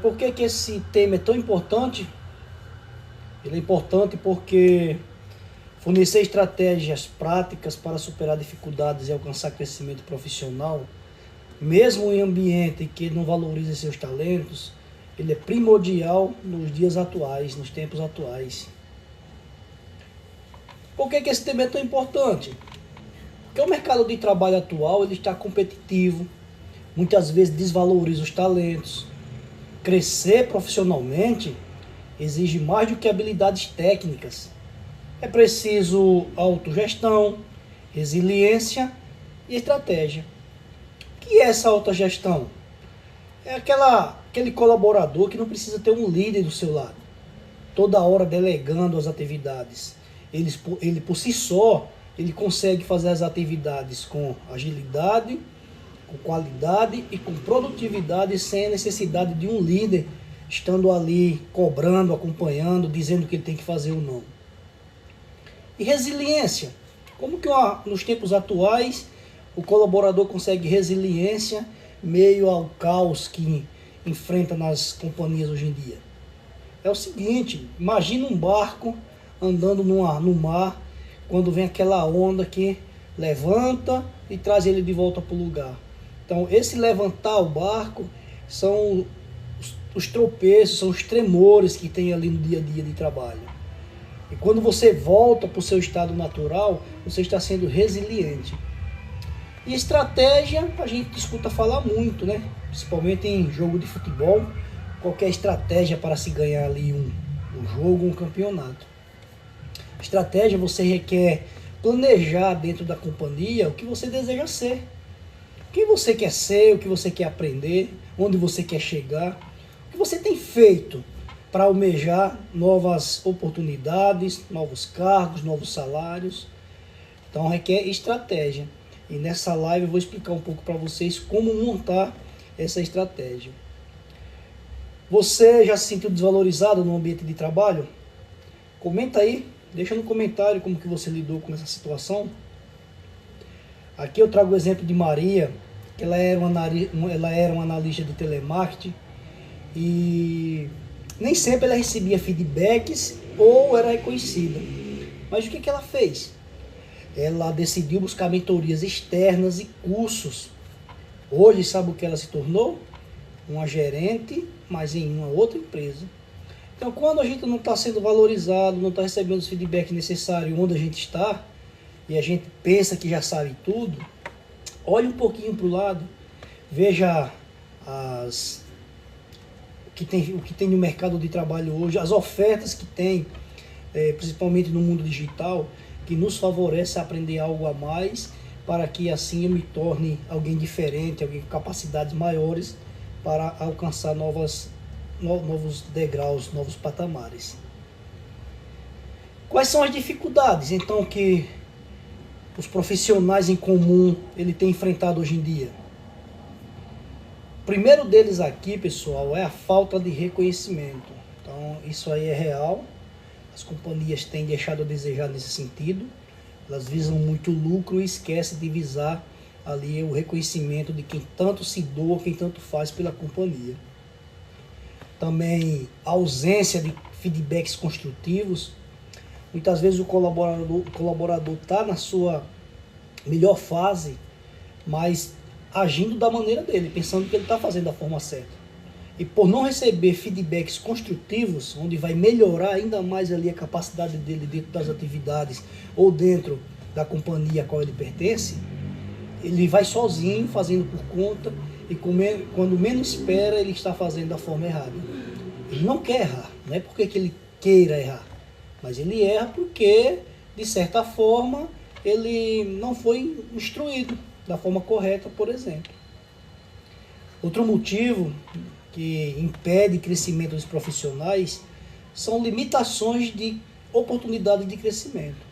Por que que esse tema é tão importante? Ele é importante porque fornecer estratégias práticas para superar dificuldades e alcançar crescimento profissional, mesmo em ambiente que não valorize seus talentos, ele é primordial nos dias atuais, nos tempos atuais. Por que que esse tema é tão importante? Porque o mercado de trabalho atual ele está competitivo, muitas vezes desvaloriza os talentos. Crescer profissionalmente exige mais do que habilidades técnicas. É preciso autogestão, resiliência e estratégia. O que é essa autogestão? É aquele colaborador que não precisa ter um líder do seu lado, toda hora delegando as atividades. Ele por si só, ele consegue fazer as atividades com agilidade, com qualidade e com produtividade, sem a necessidade de um líder estando ali cobrando, acompanhando, dizendo o que ele tem que fazer ou não. E resiliência. Como que nos tempos atuais o colaborador consegue resiliência meio ao caos que enfrenta nas companhias hoje em dia? É o seguinte, imagina um barco andando no mar, quando vem aquela onda que levanta e traz ele de volta para o lugar. Então, esse levantar o barco são os tropeços, são os tremores que tem ali no dia a dia de trabalho. E quando você volta para o seu estado natural, você está sendo resiliente. E estratégia, a gente escuta falar muito, né? Principalmente em jogo de futebol, qualquer estratégia para se ganhar ali um jogo, um campeonato. Estratégia você requer planejar dentro da companhia o que você deseja ser. O que você quer ser, o que você quer aprender, onde você quer chegar, o que você tem feito para almejar novas oportunidades, novos cargos, novos salários. Então requer estratégia. E nessa live eu vou explicar um pouco para vocês como montar essa estratégia. Você já se sentiu desvalorizado no ambiente de trabalho? Comenta aí, deixa no comentário como que você lidou com essa situação. Aqui eu trago o exemplo de Maria, que ela era uma analista de telemarketing e nem sempre ela recebia feedbacks ou era reconhecida. Mas o que que ela fez? Ela decidiu buscar mentorias externas e cursos. Hoje, sabe o que ela se tornou? Uma gerente, mas em uma outra empresa. Então, quando a gente não está sendo valorizado, não está recebendo os feedbacks necessários onde a gente está, e a gente pensa que já sabe tudo, olhe um pouquinho para o lado, veja o que tem no mercado de trabalho hoje, as ofertas que tem, principalmente no mundo digital, que nos favorece a aprender algo a mais, para que assim eu me torne alguém diferente, alguém com capacidades maiores para alcançar novos degraus, novos patamares. Quais são as dificuldades, então, que os profissionais em comum ele tem enfrentado hoje em dia? O primeiro deles aqui, pessoal, é a falta de reconhecimento. Então, isso aí é real. As companhias têm deixado a desejar nesse sentido. Elas visam muito lucro e esquecem de visar ali o reconhecimento de quem tanto se doa, quem tanto faz pela companhia. Também a ausência de feedbacks construtivos. Muitas vezes o colaborador está na sua melhor fase, mas agindo da maneira dele, pensando que ele está fazendo da forma certa. E por não receber feedbacks construtivos, onde vai melhorar ainda mais ali a capacidade dele dentro das atividades ou dentro da companhia a qual ele pertence, ele vai sozinho, fazendo por conta, e quando menos espera, ele está fazendo da forma errada. Ele não quer errar, não é porque que ele queira errar, mas ele erra porque, de certa forma, ele não foi instruído da forma correta, por exemplo. Outro motivo que impede crescimento dos profissionais são limitações de oportunidade de crescimento.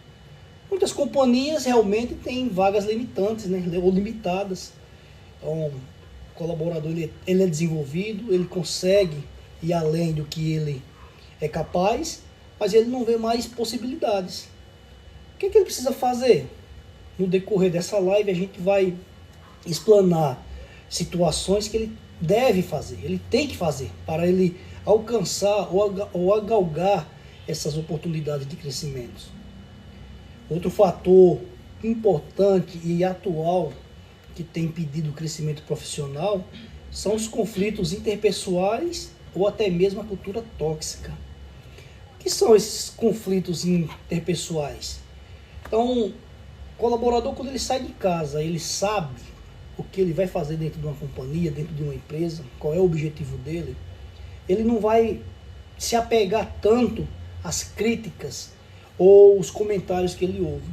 Muitas companhias realmente têm vagas limitantes, né, ou limitadas. Então, o colaborador ele é desenvolvido, ele consegue ir além do que ele é capaz, mas ele não vê mais possibilidades. O que ele precisa fazer? No decorrer dessa live a gente vai explanar situações que ele deve fazer, ele tem que fazer para ele alcançar ou agalgar essas oportunidades de crescimento. Outro fator importante e atual que tem impedido o crescimento profissional são os conflitos interpessoais ou até mesmo a cultura tóxica. O que são esses conflitos interpessoais? Então, o colaborador, quando ele sai de casa, ele sabe o que ele vai fazer dentro de uma companhia, dentro de uma empresa, qual é o objetivo dele, ele não vai se apegar tanto às críticas ou os comentários que ele ouve.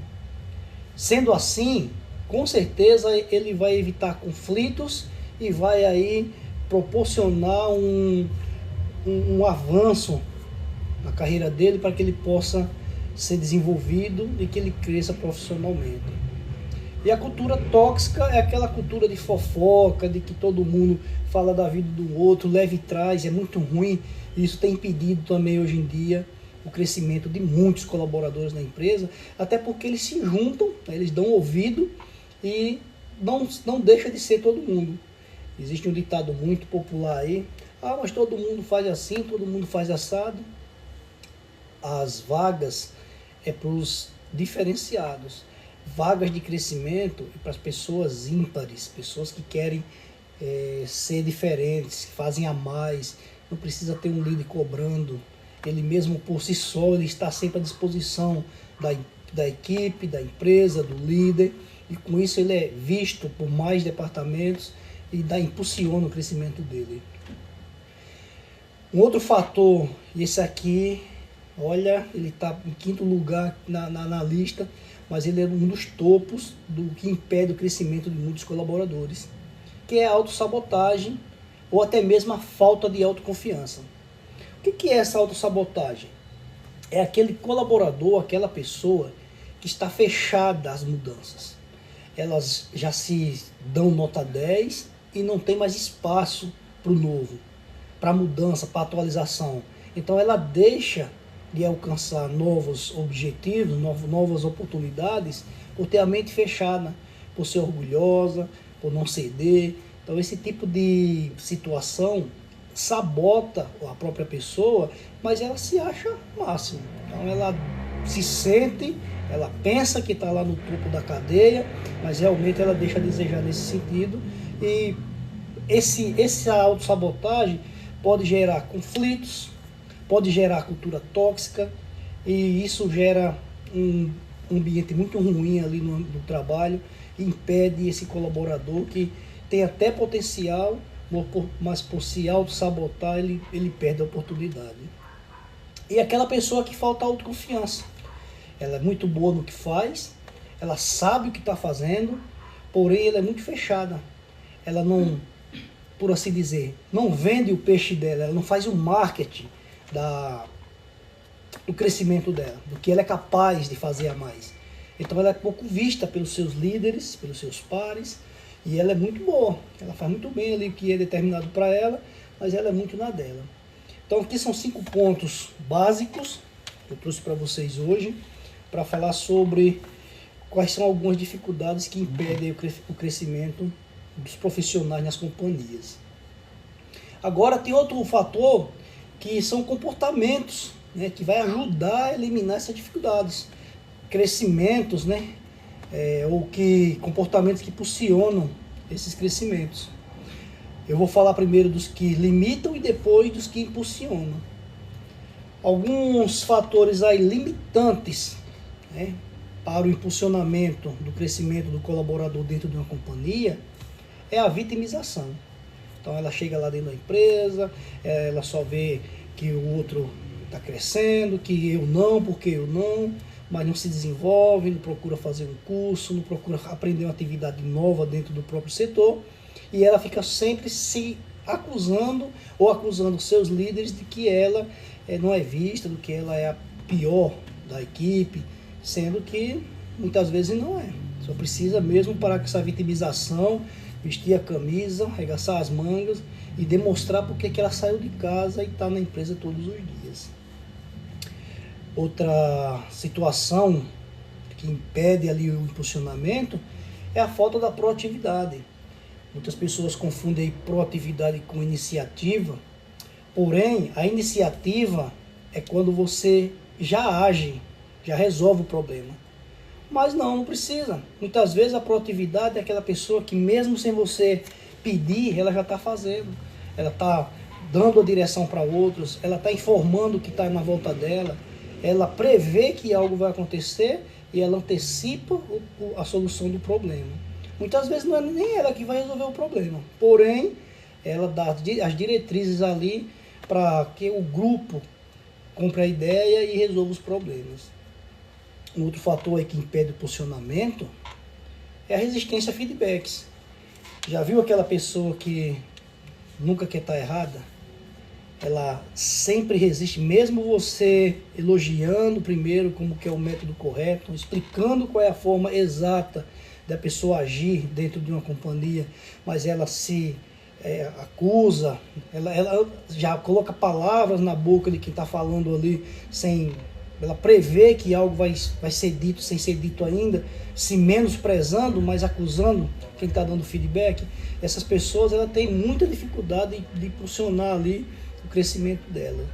Sendo assim, com certeza ele vai evitar conflitos e vai aí proporcionar um avanço na carreira dele para que ele possa ser desenvolvido e que ele cresça profissionalmente. E a cultura tóxica é aquela cultura de fofoca, de que todo mundo fala da vida do outro, leva e traz, é muito ruim. E isso tem impedido também hoje em dia o crescimento de muitos colaboradores na empresa, até porque eles se juntam, né, eles dão ouvido e não deixa de ser todo mundo. Existe um ditado muito popular aí, mas todo mundo faz assim, todo mundo faz assado. As vagas é para os diferenciados. Vagas de crescimento para as pessoas ímpares, pessoas que querem ser diferentes, que fazem a mais, não precisa ter um líder cobrando, ele mesmo por si só, ele está sempre à disposição da equipe, da empresa, do líder, e com isso ele é visto por mais departamentos e impulsiona o crescimento dele. Um outro fator, e esse aqui, olha, ele está em quinto lugar na lista, mas ele é um dos topos do que impede o crescimento de muitos colaboradores, que é a autossabotagem ou até mesmo a falta de autoconfiança. O que é essa autossabotagem? É aquele colaborador, aquela pessoa que está fechada às mudanças. Elas já se dão nota 10 e não tem mais espaço para o novo, para a mudança, para a atualização. Então ela deixa de alcançar novos objetivos, novas oportunidades, por ter a mente fechada, por ser orgulhosa, por não ceder. Então esse tipo de situação sabota a própria pessoa, mas ela se acha máxima. Então ela se sente, ela pensa que está lá no topo da cadeia, mas realmente ela deixa a desejar nesse sentido. E essa autossabotagem pode gerar conflitos, pode gerar cultura tóxica, e isso gera um ambiente muito ruim ali no trabalho, e impede esse colaborador que tem até potencial, mas por se auto-sabotar ele perde a oportunidade. E aquela pessoa que falta autoconfiança, ela é muito boa no que faz, ela sabe o que está fazendo, porém ela é muito fechada, ela não, por assim dizer, não vende o peixe dela, ela não faz o marketing do crescimento dela, do que ela é capaz de fazer a mais. Então ela é pouco vista pelos seus líderes, pelos seus pares, e ela é muito boa, ela faz muito bem ali o que é determinado para ela, mas ela é muito na dela. Então aqui são 5 pontos básicos que eu trouxe para vocês hoje, para falar sobre quais são algumas dificuldades que impedem o crescimento dos profissionais nas companhias. Agora tem outro fator, que são comportamentos, né, que vai ajudar a eliminar essas dificuldades. Crescimentos, né, comportamentos que impulsionam esses crescimentos. Eu vou falar primeiro dos que limitam e depois dos que impulsionam. Alguns fatores aí limitantes, né, para o impulsionamento do crescimento do colaborador dentro de uma companhia é a vitimização. Então ela chega lá dentro da empresa, ela só vê que o outro está crescendo, que eu não, porque eu não, mas não se desenvolve, não procura fazer um curso, não procura aprender uma atividade nova dentro do próprio setor, e ela fica sempre se acusando ou acusando seus líderes de que ela não é vista, de que ela é a pior da equipe, sendo que muitas vezes não é. Só precisa mesmo parar com essa vitimização, vestir a camisa, arregaçar as mangas e demonstrar porque que ela saiu de casa e está na empresa todos os dias. Outra situação que impede ali o impulsionamento é a falta da proatividade. Muitas pessoas confundem proatividade com iniciativa, porém, a iniciativa é quando você já age, já resolve o problema. Mas não precisa. Muitas vezes a proatividade é aquela pessoa que mesmo sem você pedir, ela já está fazendo. Ela está dando a direção para outros, ela está informando o que está na volta dela, ela prevê que algo vai acontecer e ela antecipa a solução do problema. Muitas vezes não é nem ela que vai resolver o problema, porém, ela dá as diretrizes ali para que o grupo compre a ideia e resolva os problemas. Um outro fator aí que impede o posicionamento é a resistência a feedbacks. Já viu aquela pessoa que nunca quer estar errada? Ela sempre resiste, mesmo você elogiando primeiro como que é o método correto, explicando qual é a forma exata da pessoa agir dentro de uma companhia, mas ela se acusa, ela já coloca palavras na boca de quem está falando ali, ela prevê que algo vai ser dito sem ser dito ainda, se menosprezando, mas acusando quem está dando feedback. Essas pessoas ela têm muita dificuldade de impulsionar ali o crescimento dela.